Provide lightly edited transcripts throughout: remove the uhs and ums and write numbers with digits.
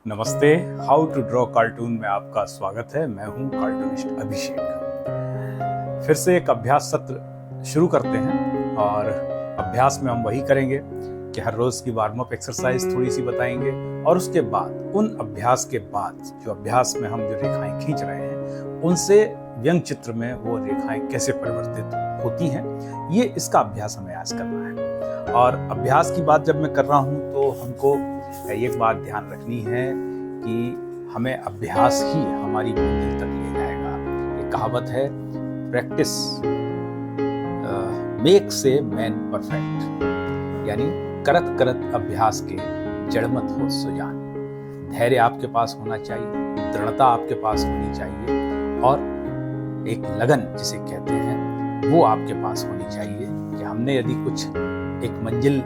नमस्ते। How to draw cartoon में आपका स्वागत है। मैं हूं कार्टूनिस्ट अभिषेक। फिर से एक अभ्यास सत्र शुरू करते हैं और अभ्यास में हम वही करेंगे कि हर रोज की वार्म अप एक्सरसाइज थोड़ी सी बताएंगे और उसके बाद उन अभ्यास के बाद जो अभ्यास में हम जो रेखाएं खींच रहे हैं उनसे व्यंग चित्र में वो रेखाएं कैसे परिवर्तित होती हैं, ये इसका अभ्यास हमें आज करना है। और अभ्यास की बात जब मैं कर रहा हूं तो हमको एक बात ध्यान रखनी है कि हमें अभ्यास ही हमारी मंजिल तक ले जाएगा। एक कहावत है, practice makes a man perfect, यानी करत करत अभ्यास के जड़मत हो सुजान। धैर्य आपके पास होना चाहिए, दृढ़ता आपके पास होनी चाहिए और एक लगन जिसे कहते हैं वो आपके पास होनी चाहिए कि हमने यदि कुछ एक मंजिल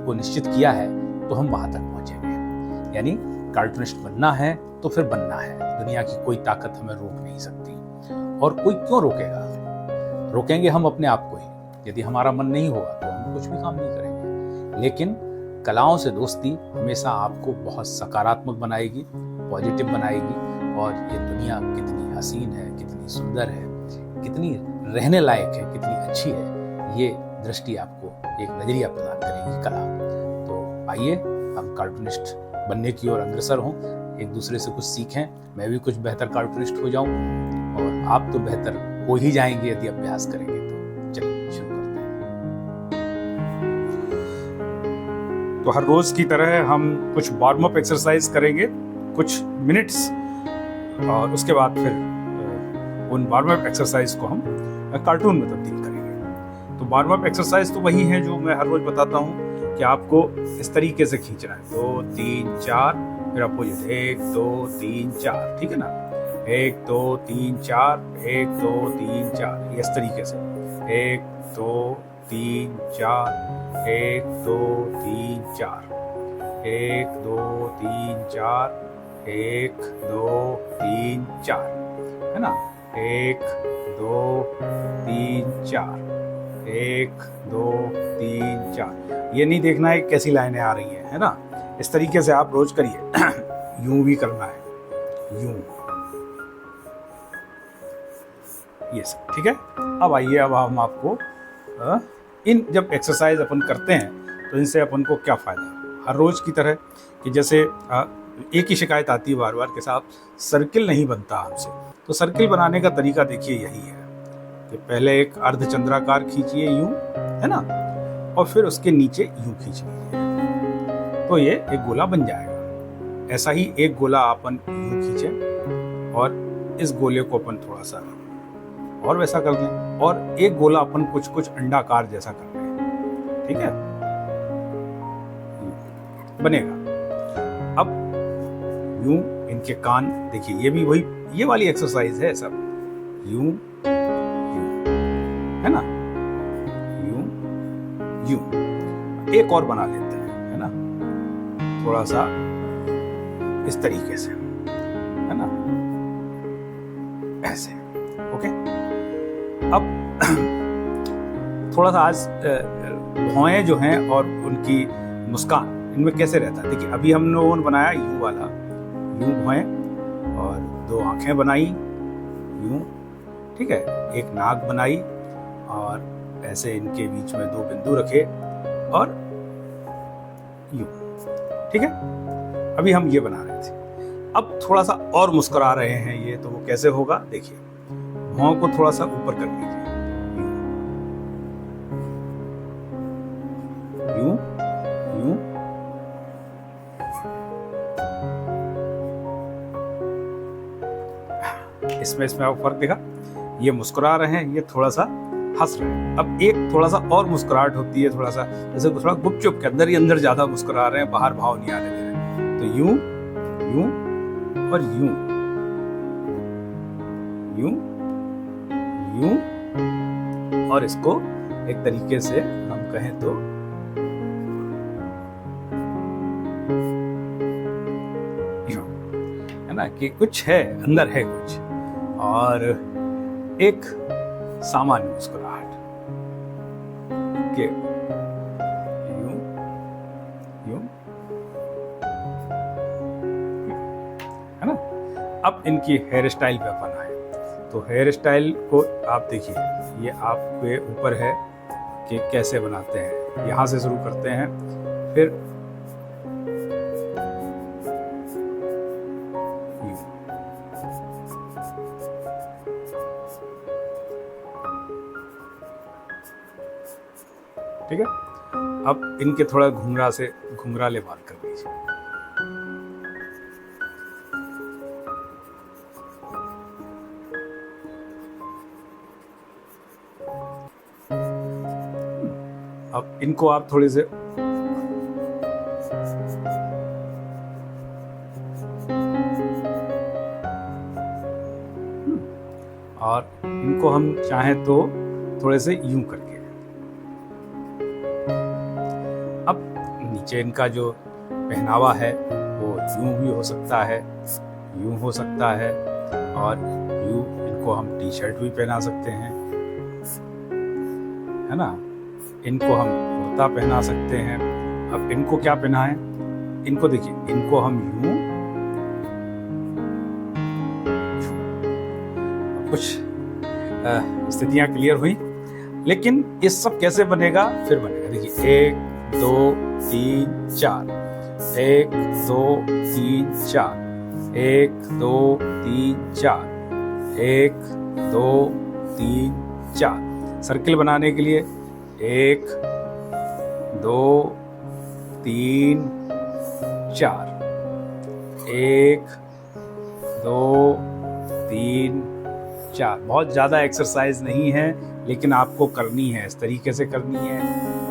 को निश्चित किया है तो हम वहां तक पहुंचेंगे। यानी कार्टूनिस्ट बनना है तो फिर बनना है। दुनिया की कोई ताकत हमें रोक नहीं सकती। और कोई क्यों रोकेगा? रोकेंगे हम अपने आप को ही। यदि हमारा मन नहीं होगा तो हम कुछ भी काम नहीं करेंगे। लेकिन कलाओं से दोस्ती हमेशा आपको बहुत सकारात्मक बनाएगी, पॉजिटिव बनाएगी। और ये दुनिया कितनी हसीन है, कितनी सुंदर है, कितनी रहने लायक है, कितनी अच्छी है, ये दृष्टि आपको एक नजरिया प्रदान करेगी कला। तो आइए हम कार्टूनिस्ट बनने की ओर अग्रसर हों, एक दूसरे से कुछ सीखें। मैं भी कुछ बेहतर कार्टूनिस्ट हो जाऊं और आप तो बेहतर हो ही जाएंगे यदि अभ्यास करेंगे। तो चलिए शुरू करते हैं। तो हर रोज की तरह हम कुछ वार्म अप एक्सरसाइज करेंगे कुछ मिनट्स, और उसके बाद फिर उन वार्म अप एक्सरसाइज को हम कार्टून में तब्दील करेंगे। तो वार्म अप एक्सरसाइज तो वही है जो मैं हर रोज बताता हूँ कि आपको इस तरीके से खींचना है। 2 3 4, फिर अपोजिट 1 2 3 4, ठीक है ना। 1 2 3 4, 1 2 3 4, इस तरीके से 1 2 3 4, 1 2 3 4, 1 2 3 4, 1 2 3 4, है ना। 1 2 3 4, 1 2 3 4। ये नहीं देखना है कैसी लाइनें आ रही हैं, है ना। इस तरीके से आप रोज करिए। यूं भी करना है, यूं, ये सब, ठीक है। अब आइए, अब हम आपको इन जब एक्सरसाइज अपन करते हैं तो इनसे अपन को क्या फायदा। हर रोज की तरह कि जैसे एक ही शिकायत आती है बार बार के साथ सर्किल नहीं बनता हमसे। तो सर्किल बनाने का तरीका देखिए यही है कि पहले एक अर्धचंद्राकार खींचिए यूं, है ना, और फिर उसके नीचे यूं खींच लीजिए तो ये एक गोला बन जाएगा। ऐसा ही एक गोला अपन यूं खींचे और इस गोले को अपन थोड़ा सा और वैसा कर दें, और एक गोला अपन कुछ कुछ अंडाकार जैसा कर लें, ठीक है, बनेगा। अब यूं इनके कान देखिए, ये भी वही, ये वाली एक्सरसाइज है सब। यूं यूं, है ना, यूं यूं। एक और बना लेते हैं, है ना, थोड़ा सा इस तरीके से, है ना, ऐसे। ओके। अब थोड़ा सा आज भौएं जो हैं और उनकी मुस्कान, इनमें कैसे रहता है देखिए। अभी हम लोगों ने बनाया यूं वाला, यूं भौएं, और 2 आंखें बनाई यूं, ठीक है, एक नाक बनाई और ऐसे इनके बीच में 2 बिंदु रखे और यूं, ठीक है। अभी हम ये बना रहे थे। अब थोड़ा सा और मुस्कुरा रहे हैं ये, तो वो कैसे होगा देखिए। भौं को थोड़ा सा ऊपर कर लीजिए, यूं यूं, इसमें आपको फर्क देखा। ये मुस्कुरा रहे हैं, ये थोड़ा सा हंस रहे हैं। अब एक थोड़ा सा और मुस्कुराहट होती है, थोड़ा सा जैसे थोड़ा गुपचुप के अंदर ही अंदर ज्यादा मुस्कुरा रहे हैं, बाहर भाव नहीं आने दे रहे। तो यूं यूं और यूं यूं यूं, और इसको एक तरीके से हम कहें तो यूं, है ना, कि कुछ है अंदर है कुछ, और एक सामान्य मुस्कुराहट के यूं यूं अब इनकी हेयर स्टाइल पे अपन आए। तो हेयर स्टाइल को आप देखिए, ये आपके ऊपर है कि कैसे बनाते हैं। यहाँ से शुरू करते हैं, फिर ठीक है। अब इनके थोड़ा घुंघराले बाल कर दीजिए। अब इनको आप थोड़े से और इनको हम चाहें तो थोड़े से यूं करके, अब नीचे इनका जो पहनावा है वो यूं भी हो सकता है, यूं हो सकता है, और यूं इनको हम टी शर्ट भी पहना सकते हैं, है ना। इनको हम कुर्ता पहना सकते हैं। अब इनको क्या पहनाएं, इनको देखिए, इनको हम यूं, कुछ स्थितियां क्लियर हुई। लेकिन ये सब कैसे बनेगा, फिर बनेगा। देखिए 1 2 3 4, 1 2 3 4, 1 2 3 4, 1 2 3 4। सर्किल बनाने के लिए 1 2 3 4, 1 2 3 4। बहुत ज़्यादा एक्सरसाइज नहीं है, लेकिन आपको करनी है, इस तरीके से करनी है।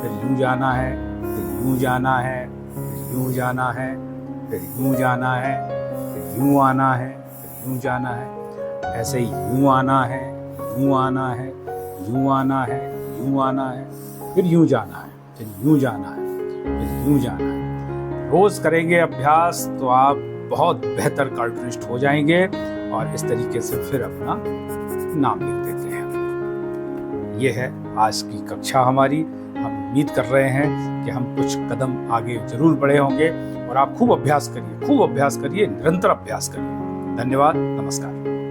फिर यूं जाना है, फिर यूं जाना है, फिर यूं जाना है, फिर यूं जाना है, फिर यूं आना है, फिर यूं जाना है। ऐसे ही यूं आना है, यूं आना है, यूं आना है, यूं आना है, फिर यूं जाना है, फिर यूं जाना है, फिर यूं जाना है। रोज करेंगे अभ्यास तो आप बहुत बेहतर कार्टूनिस्ट हो जाएंगे, और इस तरीके से फिर अपना नाम लिख देते हैं। ये है आज की कक्षा हमारी। हम उम्मीद कर रहे हैं कि हम कुछ कदम आगे जरूर बढ़े होंगे, और आप खूब अभ्यास करिए, खूब अभ्यास करिए, निरंतर अभ्यास करिए। धन्यवाद, नमस्कार।